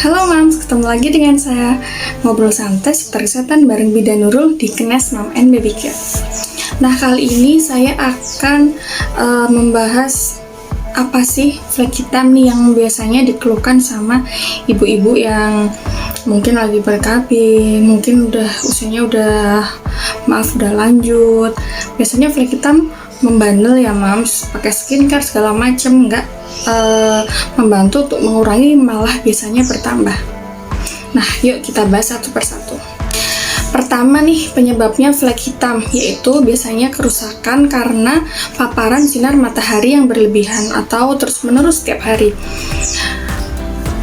Halo Mams, ketemu lagi dengan saya ngobrol santai seputar kesehatan bareng Bidan Nurul di Kenes Mom and Baby Care. Nah, kali ini saya akan membahas apa sih flek hitam nih yang biasanya dikeluhkan sama ibu-ibu yang mungkin lagi ber-KB, mungkin usianya udah lanjut. Biasanya flek hitam membandel ya Mams, pakai skincare segala macem, nggak membantu untuk mengurangi, malah biasanya bertambah. Nah, yuk kita bahas satu persatu. Pertama nih, penyebabnya flek hitam, yaitu biasanya kerusakan karena paparan sinar matahari yang berlebihan atau terus-menerus setiap hari.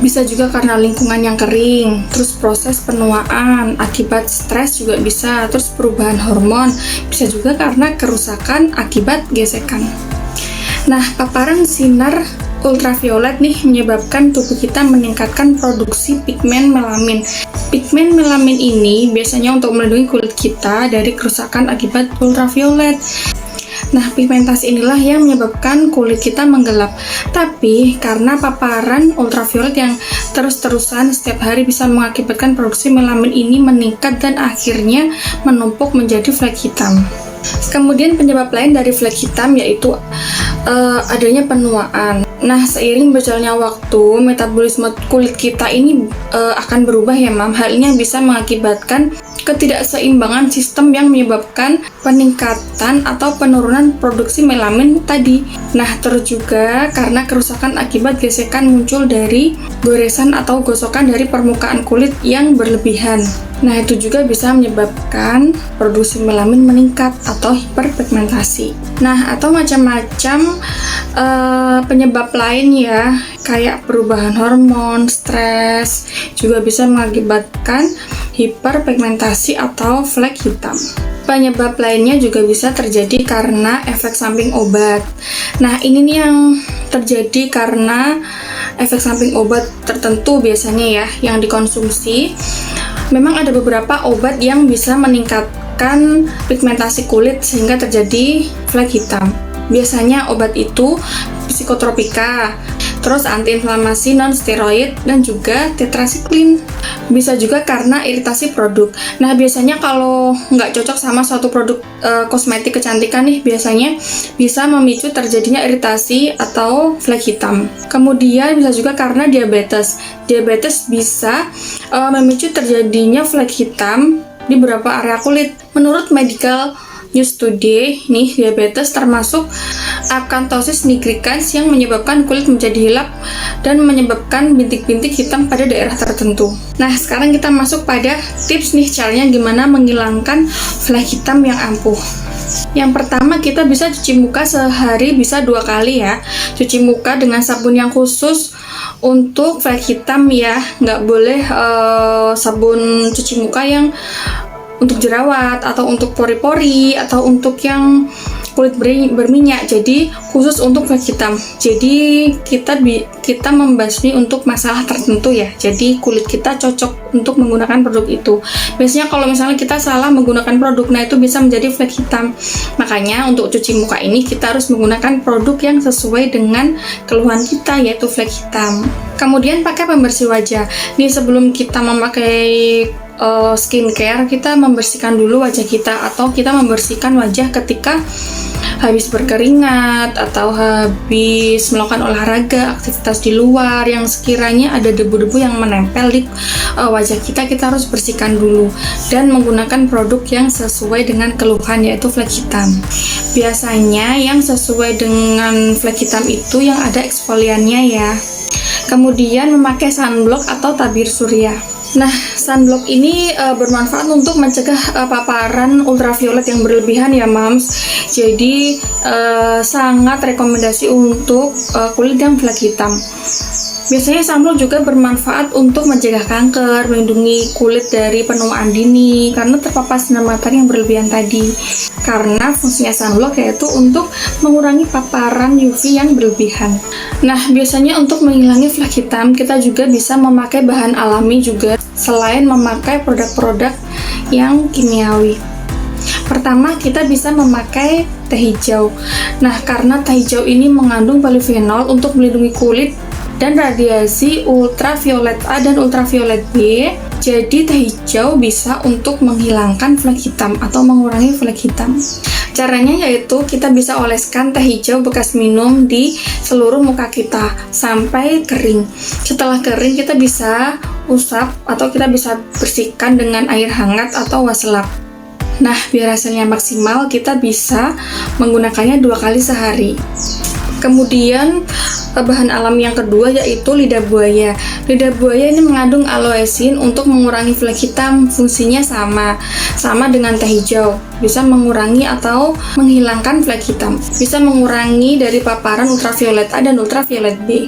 Bisa juga karena lingkungan yang kering, terus proses penuaan, akibat stres juga bisa, terus perubahan hormon, bisa juga karena kerusakan akibat gesekan. Nah, paparan sinar ultraviolet nih menyebabkan tubuh kita meningkatkan produksi pigmen melamin. Pigmen melamin ini biasanya untuk melindungi kulit kita dari kerusakan akibat ultraviolet. Nah, pigmentasi inilah yang menyebabkan kulit kita menggelap. Tapi karena paparan ultraviolet yang terus-terusan setiap hari bisa mengakibatkan produksi melamin ini meningkat dan akhirnya menumpuk menjadi flek hitam. Kemudian penyebab lain dari flek hitam yaitu adanya penuaan. Nah, seiring berjalannya waktu, metabolisme kulit kita ini akan berubah ya Mam. Hal ini bisa mengakibatkan ketidakseimbangan sistem yang menyebabkan peningkatan atau penurunan produksi melamin tadi. Nah, terus juga karena kerusakan akibat gesekan muncul dari goresan atau gosokan dari permukaan kulit yang berlebihan. Nah, itu juga bisa menyebabkan produksi melamin meningkat atau hiperpigmentasi. Nah, atau macam-macam penyebab lain ya, kayak perubahan hormon, stres, juga bisa mengakibatkan hiperpigmentasi atau flek hitam. Penyebab lainnya juga bisa terjadi karena efek samping obat. Nah, ini nih yang terjadi karena efek samping obat tertentu biasanya ya, yang dikonsumsi. Memang ada beberapa obat yang bisa meningkatkan pigmentasi kulit sehingga terjadi flek hitam. Biasanya obat itu psikotropika, terus antiinflamasi non-steroid, dan juga tetrasiklin. Bisa juga karena iritasi produk. Nah, biasanya kalau nggak cocok sama suatu produk kosmetik kecantikan nih, biasanya bisa memicu terjadinya iritasi atau flek hitam. Kemudian bisa juga karena diabetes. Diabetes bisa memicu terjadinya flek hitam di beberapa area kulit. Menurut Medical News Today, nih, diabetes termasuk akanthosis nigricans yang menyebabkan kulit menjadi hilap dan menyebabkan bintik-bintik hitam pada daerah tertentu. Nah, sekarang kita masuk pada tips nih, caranya gimana menghilangkan flek hitam yang ampuh. Yang pertama, kita bisa cuci muka sehari bisa 2 kali ya. Cuci muka dengan sabun yang khusus untuk flek hitam ya, nggak boleh sabun cuci muka yang untuk jerawat atau untuk pori-pori atau untuk yang kulit berminyak. Jadi khusus untuk flek hitam. Jadi kita membasmi untuk masalah tertentu ya. Jadi kulit kita cocok untuk menggunakan produk itu. Biasanya kalau misalnya kita salah menggunakan produk, nah itu bisa menjadi flek hitam. Makanya untuk cuci muka ini kita harus menggunakan produk yang sesuai dengan keluhan kita, yaitu flek hitam. Kemudian pakai pembersih wajah. Nih, sebelum kita memakai skincare, kita membersihkan dulu wajah kita, atau kita membersihkan wajah ketika habis berkeringat atau habis melakukan olahraga, aktivitas di luar yang sekiranya ada debu-debu yang menempel di wajah kita harus bersihkan dulu dan menggunakan produk yang sesuai dengan keluhan, yaitu flek hitam. Biasanya yang sesuai dengan flek hitam itu yang ada eksfoliannya ya. Kemudian memakai sunblock atau tabir surya. Nah, sunblock ini bermanfaat untuk mencegah paparan ultraviolet yang berlebihan ya Mams. Jadi sangat rekomendasi untuk kulit yang flek hitam. Biasanya sunblock juga bermanfaat untuk mencegah kanker, melindungi kulit dari penuaan dini karena terpapar sinar matahari yang berlebihan tadi. Karena fungsinya sunblock yaitu untuk mengurangi paparan UV yang berlebihan. Nah, biasanya untuk menghilangi flek hitam, kita juga bisa memakai bahan alami juga selain memakai produk-produk yang kimiawi. Pertama, kita bisa memakai teh hijau. Nah, karena teh hijau ini mengandung polifenol untuk melindungi kulit dan radiasi ultraviolet A dan ultraviolet B. Jadi teh hijau bisa untuk menghilangkan flek hitam atau mengurangi flek hitam. Caranya yaitu kita bisa oleskan teh hijau bekas minum di seluruh muka kita sampai kering. Setelah kering kita bisa usap atau kita bisa bersihkan dengan air hangat atau wastafel. Nah, biar hasilnya maksimal kita bisa menggunakannya 2 kali sehari. Kemudian bahan alam yang kedua yaitu lidah buaya. Lidah buaya ini mengandung aloesin untuk mengurangi flek hitam. Fungsinya sama dengan teh hijau, bisa mengurangi atau menghilangkan flek hitam, bisa mengurangi dari paparan ultraviolet A dan ultraviolet B.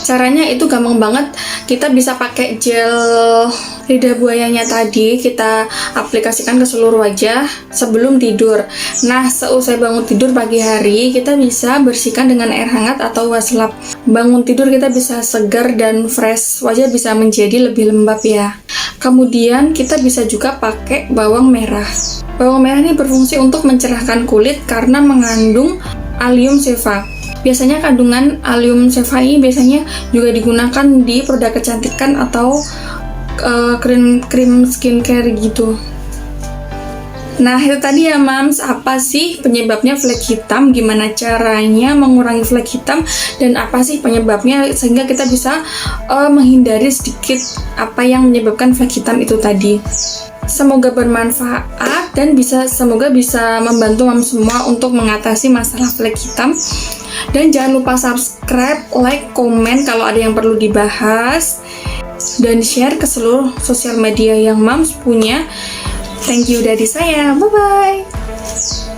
Caranya itu gampang banget, kita bisa pakai gel lidah buayanya tadi, kita aplikasikan ke seluruh wajah sebelum tidur. Nah, seusai bangun tidur pagi hari, kita bisa bersihkan dengan air hangat atau wastafel. Bangun tidur kita bisa segar dan fresh, wajah bisa menjadi lebih lembab ya. Kemudian kita bisa juga pakai bawang merah. Bawang merah ini berfungsi untuk mencerahkan kulit karena mengandung allium seva. Biasanya kandungan allium seva ini biasanya juga digunakan di produk kecantikan atau krim skincare gitu. Nah, itu tadi ya Mams, apa sih penyebabnya flek hitam, gimana caranya mengurangi flek hitam, dan apa sih penyebabnya sehingga kita bisa menghindari sedikit apa yang menyebabkan flek hitam itu tadi. Semoga bermanfaat dan semoga bisa membantu Mams semua untuk mengatasi masalah flek hitam. Dan jangan lupa subscribe, like, komen kalau ada yang perlu dibahas, dan share ke seluruh sosial media yang Mams punya. Thank you dari saya, bye-bye.